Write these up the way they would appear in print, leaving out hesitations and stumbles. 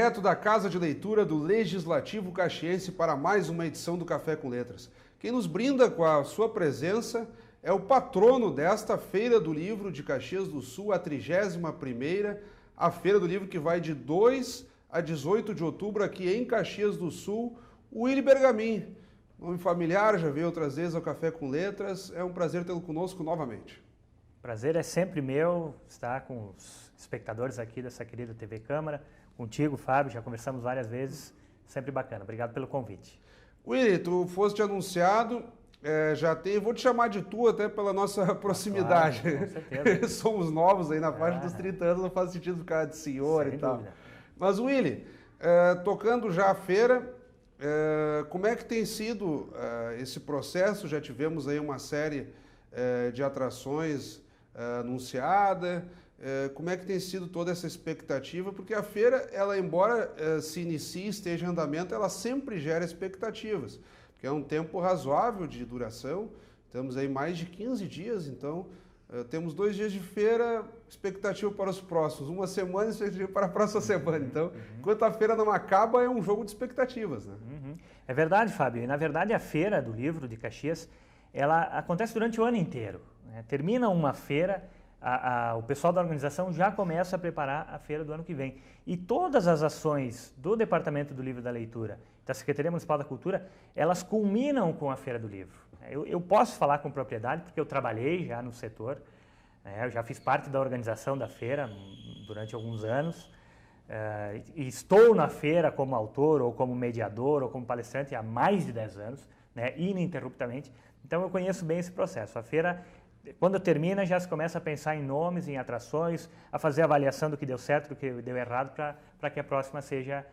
direto da Casa de Leitura do Legislativo Caxiense para mais uma edição do Café com Letras. Quem nos brinda com a sua presença é o patrono desta Feira do Livro de Caxias do Sul, a 31ª, a Feira do Livro que vai de 2 a 18 de outubro aqui em Caxias do Sul, o Willy Bergamin. Nome familiar, já veio outras vezes ao Café com Letras, é um prazer tê-lo conosco novamente. Prazer é sempre meu estar com os espectadores aqui dessa querida TV Câmara, contigo, Fábio, já conversamos várias vezes, sempre bacana. Obrigado pelo convite. Willy, tu foste anunciado, vou te chamar de tu até pela nossa proximidade. Claro, com certeza. Somos novos aí na faixa dos 30 anos, não faz sentido ficar de senhor Sem e tal. dúvida. Mas Willy, tocando já a feira, como é que tem sido esse processo? Já tivemos aí uma série de atrações anunciada. Como é que tem sido toda essa expectativa? Porque a feira, ela embora se inicie, esteja em andamento, ela sempre gera expectativas, porque é um tempo razoável de duração, temos aí mais de 15 dias, então temos 2 dias de feira, expectativa para os próximos, uma semana, expectativa para a próxima semana. Então, enquanto a feira não acaba, é um jogo de expectativas, né? É verdade, Fábio, e na verdade a Feira do Livro de Caxias, ela acontece durante o ano inteiro, né? Termina uma feira, o pessoal da organização já começa a preparar a feira do ano que vem. E todas as ações do Departamento do Livro e da Leitura, da Secretaria Municipal da Cultura, elas culminam com a Feira do Livro. Eu posso falar com propriedade porque eu trabalhei já no setor, eu já fiz parte da organização da feira durante alguns anos, e estou na feira como autor, ou como mediador, ou como palestrante há mais de 10 anos, né, ininterruptamente. Então eu conheço bem esse processo. A feira, quando termina, já se começa a pensar em nomes, em atrações, a fazer avaliação do que deu certo, do que deu errado, para que a próxima seja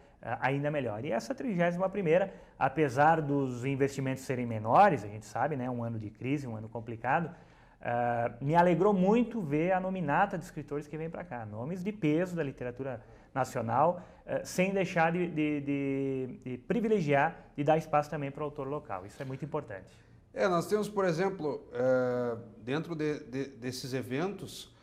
ainda melhor. E essa 31ª, apesar dos investimentos serem menores, a gente sabe, né, um ano de crise, um ano complicado, me alegrou muito ver a nominata de escritores que vem para cá, nomes de peso da literatura nacional, sem deixar de privilegiar e dar espaço também para o autor local. Isso é muito importante. Nós temos, por exemplo, dentro desses eventos,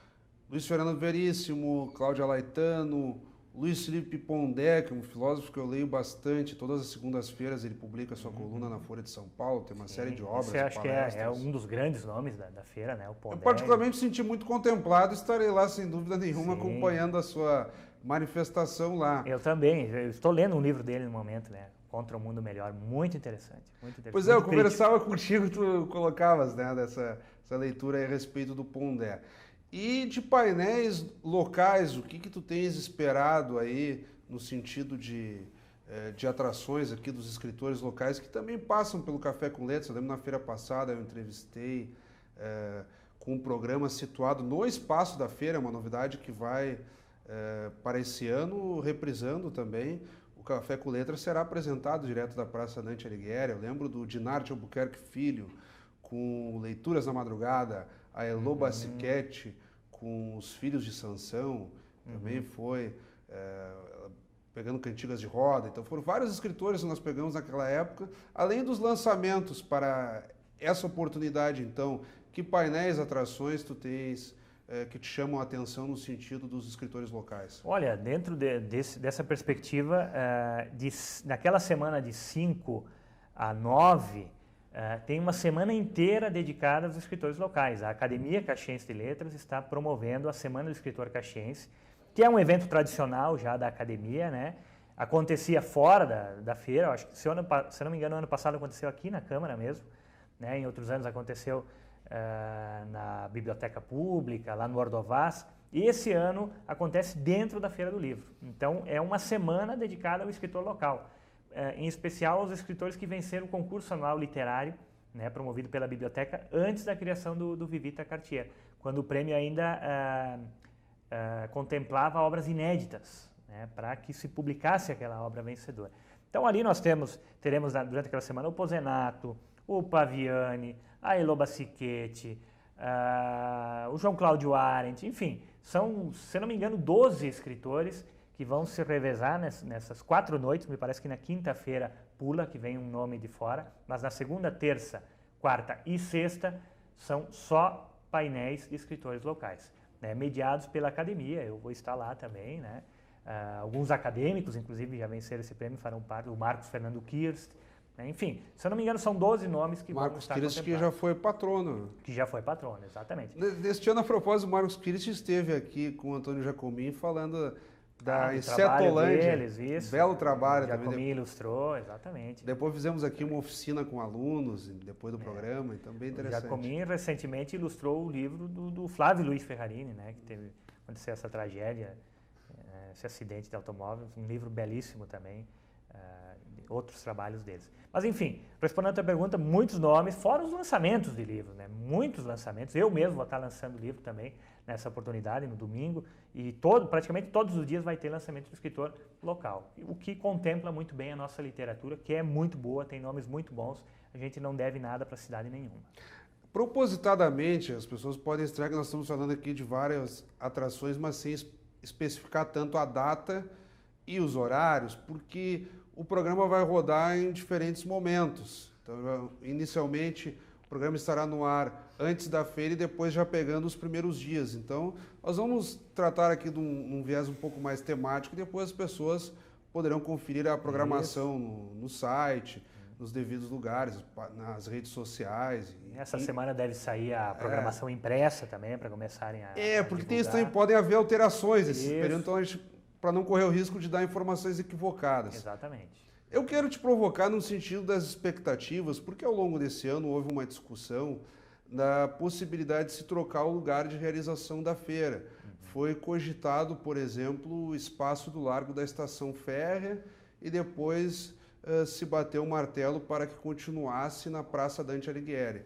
Luiz Fernando Veríssimo, Cláudia Laetano, Luiz Felipe Pondé, que é um filósofo que eu leio bastante, todas as segundas-feiras ele publica sua coluna na Folha de São Paulo, tem uma série de obras e acho palestras. Que é um dos grandes nomes da feira, né? O Pondé. Eu particularmente me senti muito contemplado, estarei lá sem dúvida nenhuma acompanhando a sua manifestação lá. Eu também, eu estou lendo um livro dele no momento, né? Contra o Mundo Melhor, muito interessante. Pois eu conversava contigo, tu colocavas, né, dessa leitura aí a respeito do Pondé. E de painéis locais, o que tu tens esperado aí no sentido de atrações aqui dos escritores locais que também passam pelo Café com Letras? Eu lembro na feira passada eu entrevistei com um programa situado no espaço da feira, uma novidade que vai para esse ano reprisando também. O Café com Letras será apresentado direto da Praça Dante Alighieri. Eu lembro do Dinar de Albuquerque Filho, com Leituras na Madrugada, a Elô Bassichetti, com Os Filhos de Sansão, também foi pegando cantigas de roda. Então foram vários escritores que nós pegamos naquela época, além dos lançamentos para essa oportunidade. Então, que painéis, atrações tu tens que te chamam a atenção no sentido dos escritores locais? Olha, dentro dessa perspectiva, naquela semana de 5 a 9, tem uma semana inteira dedicada aos escritores locais. A Academia Caxiense de Letras está promovendo a Semana do Escritor Caxiense, que é um evento tradicional já da academia, né? Acontecia fora da feira, acho que se eu não me engano, ano passado aconteceu aqui na Câmara mesmo, né? Em outros anos aconteceu na Biblioteca Pública, lá no Ordovás, e esse ano acontece dentro da Feira do Livro. Então é uma semana dedicada ao escritor local, em especial aos escritores que venceram o concurso anual literário, né, promovido pela biblioteca antes da criação do Vivita Cartier, quando o prêmio ainda contemplava obras inéditas, né, para que se publicasse aquela obra vencedora. Então ali nós teremos durante aquela semana o Pozenato, o Paviani, a Elô Bassichetti, o João Cláudio Arendt, enfim, são, se não me engano, 12 escritores que vão se revezar nessas 4 noites. Me parece que na quinta-feira pula, que vem um nome de fora, mas na segunda, terça, quarta e sexta são só painéis de escritores locais, né, mediados pela academia. Eu vou estar lá também, né, Alguns acadêmicos, inclusive, já venceram esse prêmio, farão parte, o Marcos Fernando Kirst, né? Enfim, se eu não me engano, são 12 nomes que vão estar Marcos Kirst, que já foi patrono. Que já foi patrono, exatamente. Neste ano, a propósito, o Marcos Kirst esteve aqui com o Antônio Jacomim falando da Insetolândia. Belo trabalho. O Jacomim ilustrou, exatamente. Depois fizemos aqui uma oficina com alunos, depois do programa, então bem interessante. O Jacomim recentemente ilustrou o livro do Flávio Luiz Ferrarini, né, que aconteceu essa tragédia, esse acidente de automóvel, um livro belíssimo também, outros trabalhos deles. Mas enfim, respondendo a tua pergunta, muitos nomes, fora os lançamentos de livros, né? Muitos lançamentos. Eu mesmo vou estar lançando livro também nessa oportunidade, no domingo, e praticamente todos os dias vai ter lançamento do escritor local, o que contempla muito bem a nossa literatura, que é muito boa, tem nomes muito bons, a gente não deve nada para cidade nenhuma. Propositadamente, as pessoas podem estranhar que nós estamos falando aqui de várias atrações, mas sem especificar tanto a data e os horários, porque o programa vai rodar em diferentes momentos. Então, inicialmente, o programa estará no ar antes da feira e depois já pegando os primeiros dias. Então, nós vamos tratar aqui de um viés um pouco mais temático e depois as pessoas poderão conferir a programação no site, nos devidos lugares, nas redes sociais. Essa semana deve sair a programação impressa também, para começarem a porque divulgar. Podem haver alterações nesse período, então para não correr o risco de dar informações equivocadas. Exatamente. Eu quero te provocar no sentido das expectativas, porque ao longo desse ano houve uma discussão da possibilidade de se trocar o lugar de realização da feira. Foi cogitado, por exemplo, o espaço do Largo da Estação Férrea e depois se bateu o martelo para que continuasse na Praça Dante Alighieri.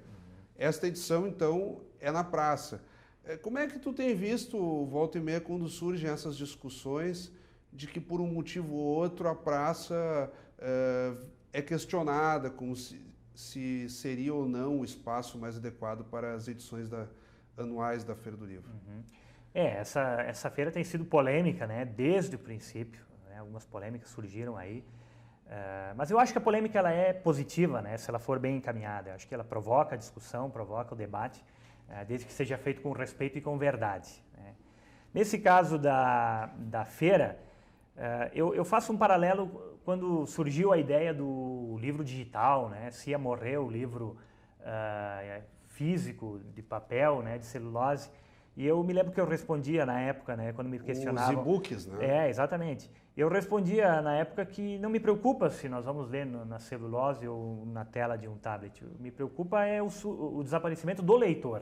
Esta edição, então, é na praça. Como é que tu tem visto, volta e meia, quando surgem essas discussões de que por um motivo ou outro a praça é questionada como se seria ou não o espaço mais adequado para as edições anuais da Feira do Livro? Essa feira tem sido polêmica, né, desde o princípio, né, algumas polêmicas surgiram aí, mas eu acho que a polêmica ela é positiva, né, se ela for bem encaminhada. Eu acho que ela provoca a discussão, provoca o debate, desde que seja feito com respeito e com verdade, né. Nesse caso da feira, eu faço um paralelo quando surgiu a ideia do livro digital, né, se ia morrer o livro físico, de papel, né, de celulose. E eu me lembro que eu respondia na época, né, quando me questionavam... Os e-books, né? Exatamente. Eu respondia na época que não me preocupa se nós vamos ler na celulose ou na tela de um tablet. Me preocupa o desaparecimento do leitor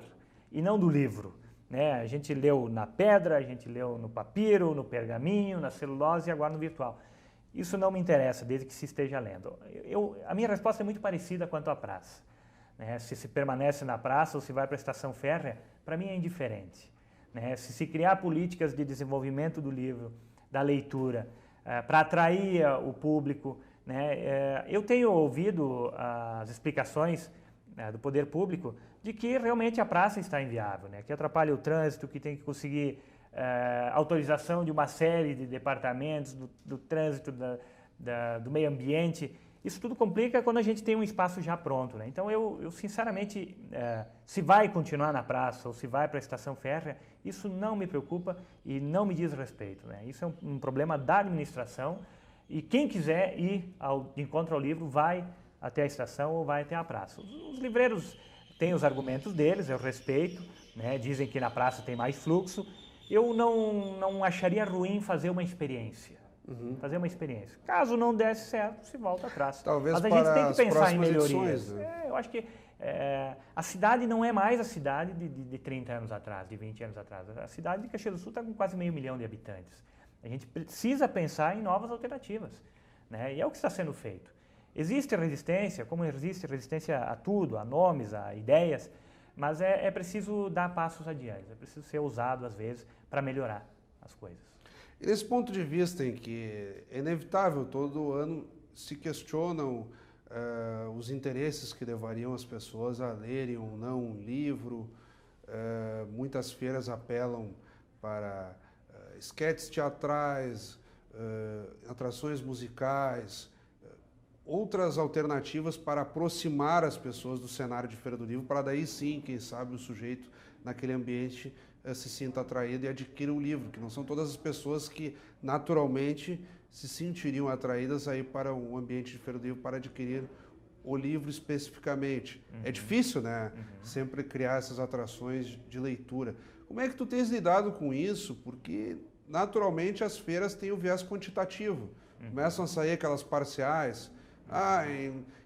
e não do livro, né? A gente leu na pedra, a gente leu no papiro, no pergaminho, na celulose e agora no virtual. Isso não me interessa, desde que se esteja lendo. A minha resposta é muito parecida quanto à praça, né? Se permanece na praça ou se vai para a estação férrea, para mim é indiferente, né? Se criar políticas de desenvolvimento do livro, da leitura, para atrair o público, né? Eu tenho ouvido as explicações do poder público de que realmente a praça está inviável, né? Que atrapalha o trânsito, que tem que conseguir autorização de uma série de departamentos do trânsito, do meio ambiente. Isso tudo complica quando a gente tem um espaço já pronto, né? Então, eu sinceramente, se vai continuar na praça ou se vai para a estação férrea, isso não me preocupa e não me diz respeito, né? Isso é um problema da administração e quem quiser ir de encontro ao livro vai até a estação ou vai até a praça. Os livreiros têm os argumentos deles, eu respeito, né? Dizem que na praça tem mais fluxo. Eu não acharia ruim fazer uma experiência. Fazer uma experiência. Caso não desse certo, se volta atrás. Talvez mas a gente tem que pensar em melhorias. Edições, né? Eu acho que a cidade não é mais a cidade de 30 anos atrás, de 20 anos atrás. A cidade de Caxias do Sul está com quase 500 mil de habitantes. A gente precisa pensar em novas alternativas, né? E é o que está sendo feito. Existe resistência, como existe resistência a tudo, a nomes, a ideias, mas é preciso dar passos adiante, é preciso ser ousado às vezes para melhorar as coisas. E desse ponto de vista em que é inevitável, todo ano se questionam os interesses que levariam as pessoas a lerem ou não um livro, muitas feiras apelam para esquetes teatrais, atrações musicais, outras alternativas para aproximar as pessoas do cenário de Feira do Livro, para daí sim, quem sabe, o sujeito naquele ambiente se sinta atraído e adquira o livro, que não são todas as pessoas que naturalmente se sentiriam atraídas aí para o ambiente de Feira do Livro para adquirir o livro especificamente. É difícil, né? Sempre criar essas atrações de leitura. Como é que tu tens lidado com isso? Porque naturalmente as feiras têm o viés quantitativo. Começam a sair aquelas parciais.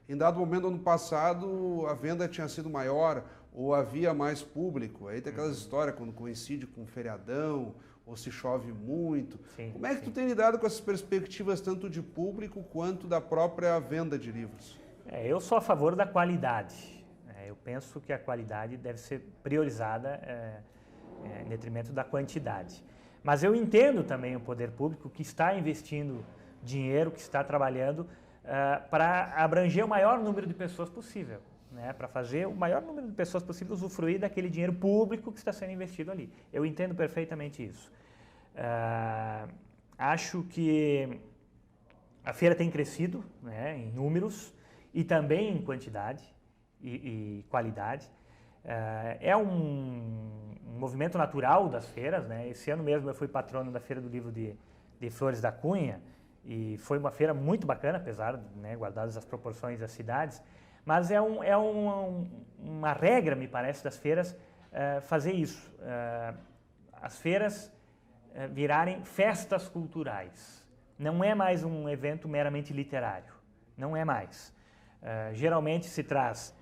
Em dado momento do ano passado a venda tinha sido maior ou havia mais público. Aí tem aquelas histórias quando coincide com um feriadão ou se chove muito. Sim, Como é que tu tem lidado com essas perspectivas tanto de público quanto da própria venda de livros? Eu sou a favor da qualidade. Eu penso que a qualidade deve ser priorizada em detrimento da quantidade. Mas eu entendo também o poder público que está investindo dinheiro, que está trabalhando para abranger o maior número de pessoas possível, né? Para fazer o maior número de pessoas possível usufruir daquele dinheiro público que está sendo investido ali. Eu entendo perfeitamente isso. Acho que a feira tem crescido, né, em números e também em quantidade e qualidade. É um movimento natural das feiras, né? Esse ano mesmo eu fui patrono da Feira do Livro de Flores da Cunha e foi uma feira muito bacana, apesar de, né, guardadas as proporções das cidades, mas uma regra, me parece, das feiras fazer isso. As feiras virarem festas culturais. Não é mais um evento meramente literário, não é mais. Geralmente se traz...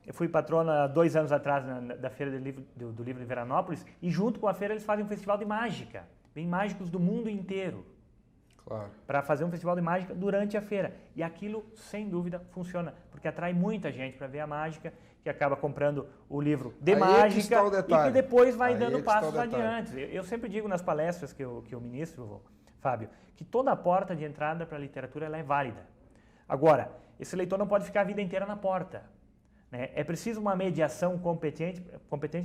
Eu fui patrono há 2 anos atrás da Feira do Livro de Veranópolis e junto com a feira eles fazem um festival de mágica. Vem mágicos do mundo inteiro. Claro. Para fazer um festival de mágica durante a feira. E aquilo, sem dúvida, funciona, porque atrai muita gente para ver a mágica, que acaba comprando o livro de mágica e que depois vai dando passos adiante. Eu sempre digo nas palestras que eu ministro, Fábio, que toda porta de entrada para a literatura ela é válida. Agora, esse leitor não pode ficar a vida inteira na porta. É preciso uma mediação competente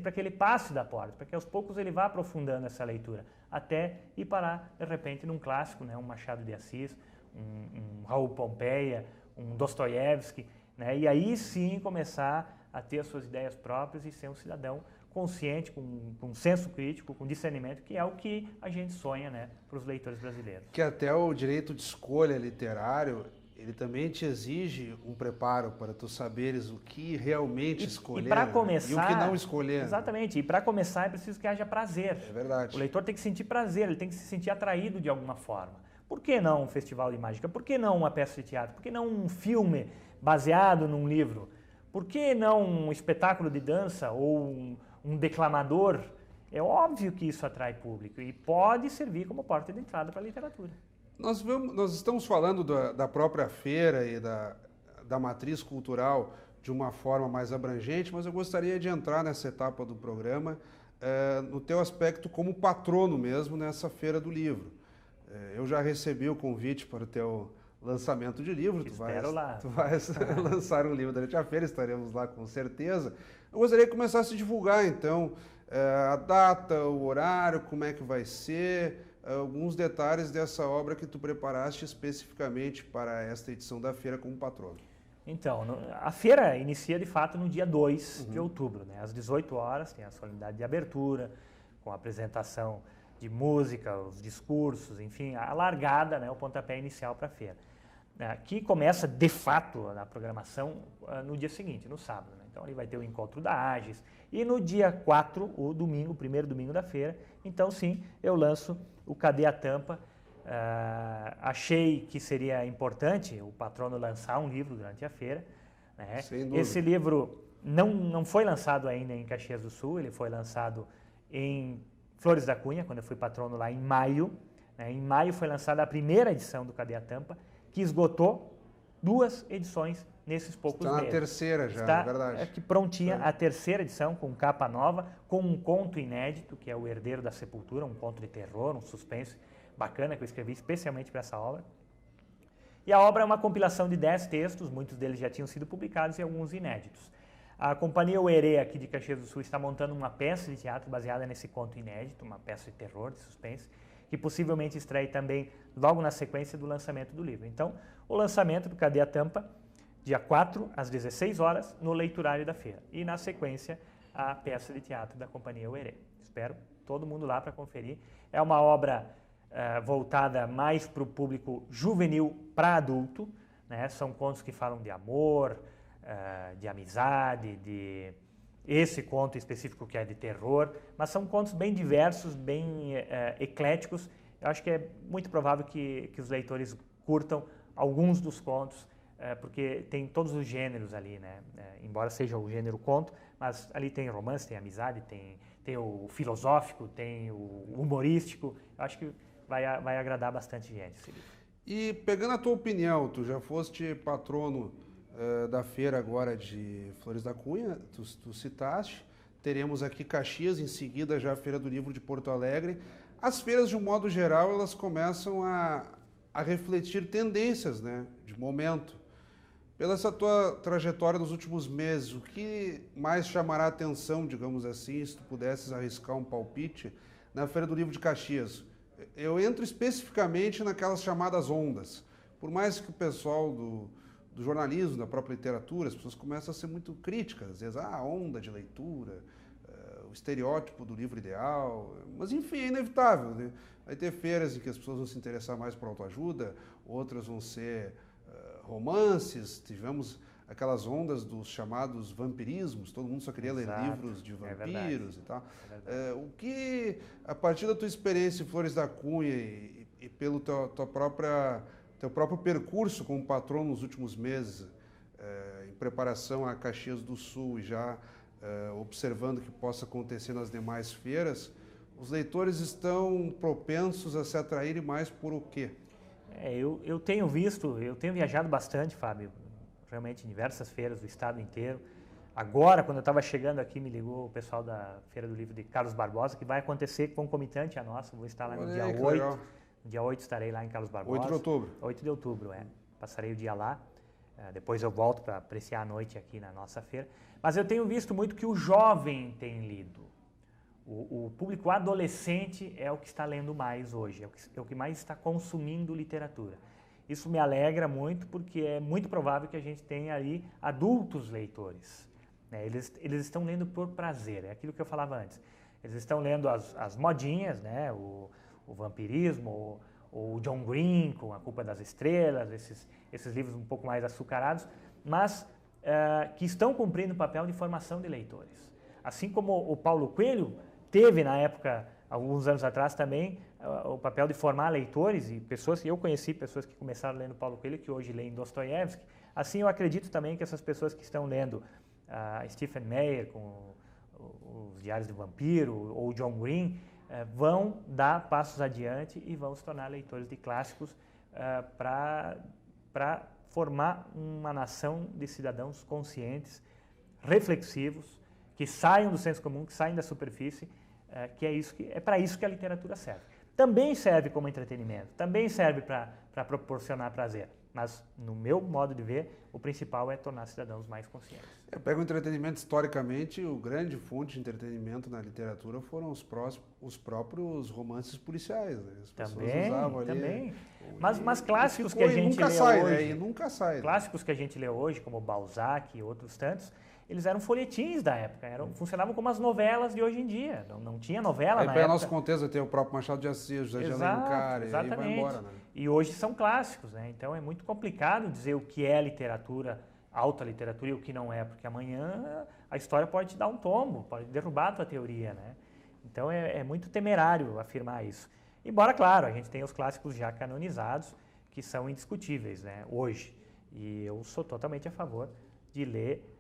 para que ele passe da porta, para que aos poucos ele vá aprofundando essa leitura, até ir parar, de repente, num clássico, né, um Machado de Assis, um Raul Pompeia, um Dostoiévski, né, e aí sim começar a ter as suas ideias próprias e ser um cidadão consciente, com senso crítico, com discernimento, que é o que a gente sonha, né, para os leitores brasileiros. Que até o direito de escolha literário... ele também te exige um preparo para tu saberes o que realmente escolher e para começar, e o que não escolher. Exatamente. E para começar é preciso que haja prazer. É verdade. O leitor tem que sentir prazer, ele tem que se sentir atraído de alguma forma. Por que não um festival de mágica? Por que não uma peça de teatro? Por que não um filme baseado num livro? Por que não um espetáculo de dança ou um declamador? É óbvio que isso atrai público e pode servir como porta de entrada para a literatura. Nós estamos falando da própria feira e da matriz cultural de uma forma mais abrangente, mas eu gostaria de entrar nessa etapa do programa no teu aspecto como patrono mesmo nessa Feira do Livro. Eu já recebi o convite para o teu lançamento de livro. Tu vais lançar um livro durante a feira, estaremos lá com certeza. Eu gostaria que começasse a divulgar, então, a data, o horário, como é que vai ser... alguns detalhes dessa obra que tu preparaste especificamente para esta edição da feira como patrono. Então, a feira inicia de fato no dia 2 de outubro, né? Às 18 horas, tem a solenidade de abertura, com a apresentação de música, os discursos, enfim, a largada, né? O pontapé inicial para a feira. Que começa de fato a programação no dia seguinte, no sábado, né? Então ali vai ter o encontro da AGES e no dia 4, o domingo, o primeiro domingo da feira, então sim, eu lanço o Cadê a Tampa? Achei que seria importante o patrono lançar um livro durante a feira, né? Esse livro não foi lançado ainda em Caxias do Sul, ele foi lançado em Flores da Cunha, quando eu fui patrono lá em maio. Né? Em maio foi lançada a primeira edição do Cadê a Tampa, que esgotou 2 edições nesses poucos meses. Está na terceira já, Está, é verdade. Aqui prontinha a terceira edição, com capa nova, com um conto inédito, que é O Herdeiro da Sepultura, um conto de terror, um suspense bacana que eu escrevi especialmente para essa obra. E a obra é uma compilação de 10 textos, muitos deles já tinham sido publicados e alguns inéditos. A Companhia Uerê, aqui de Caxias do Sul, está montando uma peça de teatro baseada nesse conto inédito, uma peça de terror, de suspense, que possivelmente estreie também logo na sequência do lançamento do livro. Então, o lançamento do Cadê a Tampa, dia 4, às 16 horas, no leiturário da feira. E, na sequência, a peça de teatro da Companhia Uerê. Espero todo mundo lá para conferir. É uma obra voltada mais para o público juvenil para adulto, né? São contos que falam de amor, de amizade, de esse conto específico que é de terror, mas são contos bem diversos, bem ecléticos. Eu acho que é muito provável que os leitores curtam alguns dos contos, porque tem todos os gêneros ali, né? Embora seja o gênero conto, mas ali tem romance, tem amizade, tem o filosófico, tem o humorístico. Eu acho que vai agradar bastante gente esse livro. E pegando a tua opinião, tu já foste patrono da feira agora de Flores da Cunha, tu citaste, teremos aqui Caxias, em seguida já a Feira do Livro de Porto Alegre. As feiras, de um modo geral, elas começam a refletir tendências, né, de momento. Pela essa tua trajetória nos últimos meses, o que mais chamará a atenção, digamos assim, se tu pudesses arriscar um palpite, na Feira do Livro de Caxias? Eu entro especificamente naquelas chamadas ondas. Por mais que o pessoal do jornalismo, da própria literatura, as pessoas começam a ser muito críticas, às vezes, a onda de leitura, o estereótipo do livro ideal, mas enfim, é inevitável, né? Vai ter feiras em que as pessoas vão se interessar mais por autoajuda, outras vão ser romances, tivemos aquelas ondas dos chamados vampirismos, todo mundo só queria ler livros de vampiros e tal. O que, a partir da tua experiência em Flores da Cunha e pelo teu próprio percurso como patrono nos últimos meses, em preparação a Caxias do Sul e já observando o que possa acontecer nas demais feiras, os leitores estão propensos a se atraírem mais por o quê? Eu tenho viajado bastante, Fábio, realmente em diversas feiras do estado inteiro. Agora, quando eu estava chegando aqui, me ligou o pessoal da Feira do Livro de Carlos Barbosa, que vai acontecer concomitante à nossa. Vou estar lá no dia 8. Legal. No dia 8 estarei lá em Carlos Barbosa. 8 de outubro. 8 de outubro, Passarei o dia lá. Depois eu volto para apreciar a noite aqui na nossa feira. Mas eu tenho visto muito que o jovem tem lido. O público adolescente é o que está lendo mais hoje, é o que mais está consumindo literatura. Isso me alegra muito, porque é muito provável que a gente tenha aí adultos leitores, né? Eles estão lendo por prazer, é aquilo que eu falava antes. Eles estão lendo as modinhas, né? O vampirismo, o John Green com A Culpa das Estrelas, esses livros um pouco mais açucarados, mas que estão cumprindo o papel de formação de leitores. Assim como o Paulo Coelho teve na época, alguns anos atrás também, o papel de formar leitores e pessoas, eu conheci pessoas que começaram lendo Paulo Coelho, que hoje leem Dostoiévski. Assim, eu acredito também que essas pessoas que estão lendo Stephen Meyer com os Diários do Vampiro ou John Green vão dar passos adiante e vão se tornar leitores de clássicos para formar uma nação de cidadãos conscientes, reflexivos, que saiam do senso comum, que saem da superfície, que é para isso que a literatura serve. Também serve como entretenimento, também serve para proporcionar prazer, mas, no meu modo de ver, o principal é tornar cidadãos mais conscientes. Pega o entretenimento historicamente, o grande fonte de entretenimento na literatura foram os próprios romances policiais, né? As pessoas usavam ali. Também. Mas clássicos que a gente lê hoje, né? E nunca sai. Clássicos que a gente lê hoje, como Balzac e outros tantos, eles eram folhetins da época, funcionavam como as novelas de hoje em dia. Não tinha novela na época. Nosso contexto tem o próprio Machado de Assis, José de Alencar, e aí vai embora, né? E hoje são clássicos, né? Então é muito complicado dizer o que é literatura, alta literatura, e o que não é, porque amanhã a história pode te dar um tombo, pode derrubar a tua teoria, né? Então é muito temerário afirmar isso. Embora, claro, a gente tem os clássicos já canonizados, que são indiscutíveis, né? Hoje. E eu sou totalmente a favor de ler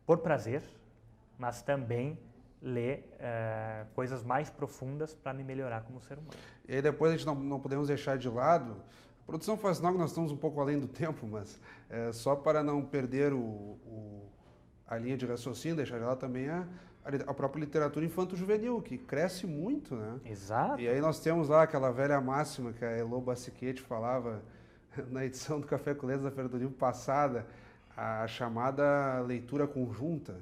por prazer, mas também ler coisas mais profundas para me melhorar como ser humano. E aí depois a gente não podemos deixar de lado, a produção faz sinal que nós estamos um pouco além do tempo, mas só para não perder a linha de raciocínio, deixar de lado também a própria literatura infanto-juvenil, que cresce muito, né? Exato. E aí nós temos lá aquela velha máxima que a Elô Bassichetti falava na edição do Café com Letras da Feira do Livro passada, a chamada leitura conjunta,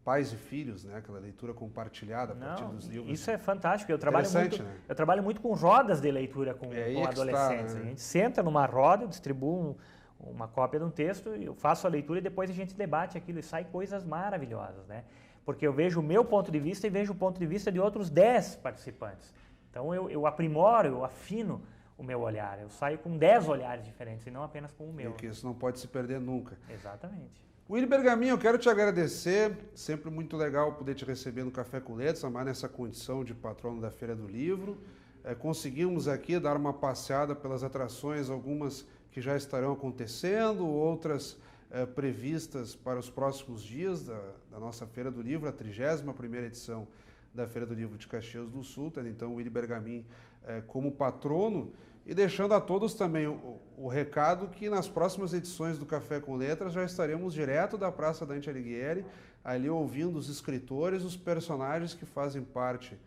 pais e filhos, né? Aquela leitura compartilhada a partir dos livros. Isso é fantástico. Eu trabalho muito com rodas de leitura com adolescentes. Né? A gente senta numa roda, distribui uma cópia de um texto, eu faço a leitura e depois a gente debate aquilo e sai coisas maravilhosas, né? porque eu vejo o meu ponto de vista e vejo o ponto de vista de outros 10 participantes. Então eu aprimoro, eu afino o meu olhar, eu saio com 10 olhares diferentes e não apenas com o meu. Porque isso não pode se perder nunca. Exatamente. Willy Bergamin, eu quero te agradecer, sempre muito legal poder te receber no Café com Letras, mais nessa condição de patrono da Feira do Livro. Conseguimos aqui dar uma passeada pelas atrações, algumas que já estarão acontecendo, outras previstas para os próximos dias da nossa Feira do Livro, a 31ª edição da Feira do Livro de Caxias do Sul, tendo então o Willy Bergamin como patrono, e deixando a todos também o recado que nas próximas edições do Café com Letras já estaremos direto da Praça Dante Alighieri, ali ouvindo os escritores, os personagens que fazem parte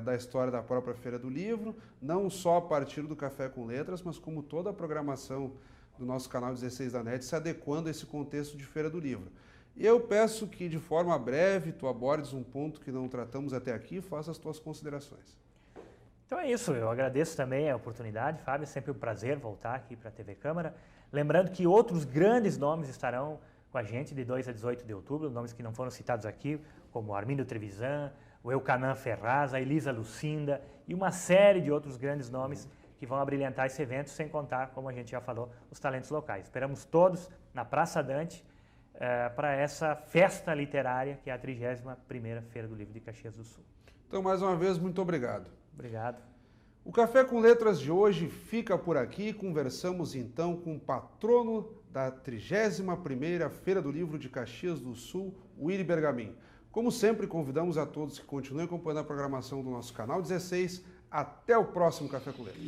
da história da própria Feira do Livro, não só a partir do Café com Letras, mas como toda a programação do nosso canal 16 da NET, se adequando a esse contexto de Feira do Livro. E eu peço que, de forma breve, tu abordes um ponto que não tratamos até aqui e faça as tuas considerações. Então é isso, eu agradeço também a oportunidade, Fábio, é sempre um prazer voltar aqui para a TV Câmara. Lembrando que outros grandes nomes estarão com a gente de 2 a 18 de outubro, nomes que não foram citados aqui, como Armindo Trevisan, o Eucanã Ferraz, a Elisa Lucinda e uma série de outros grandes nomes que vão abrilhantar esse evento, sem contar, como a gente já falou, os talentos locais. Esperamos todos na Praça Dante para essa festa literária que é a 31ª Feira do Livro de Caxias do Sul. Então, mais uma vez, muito obrigado. Obrigado. O Café com Letras de hoje fica por aqui. Conversamos então com o patrono da 31ª Feira do Livro de Caxias do Sul, Willy Bergamin. Como sempre, convidamos a todos que continuem acompanhando a programação do nosso canal 16. Até o próximo Café com Letras.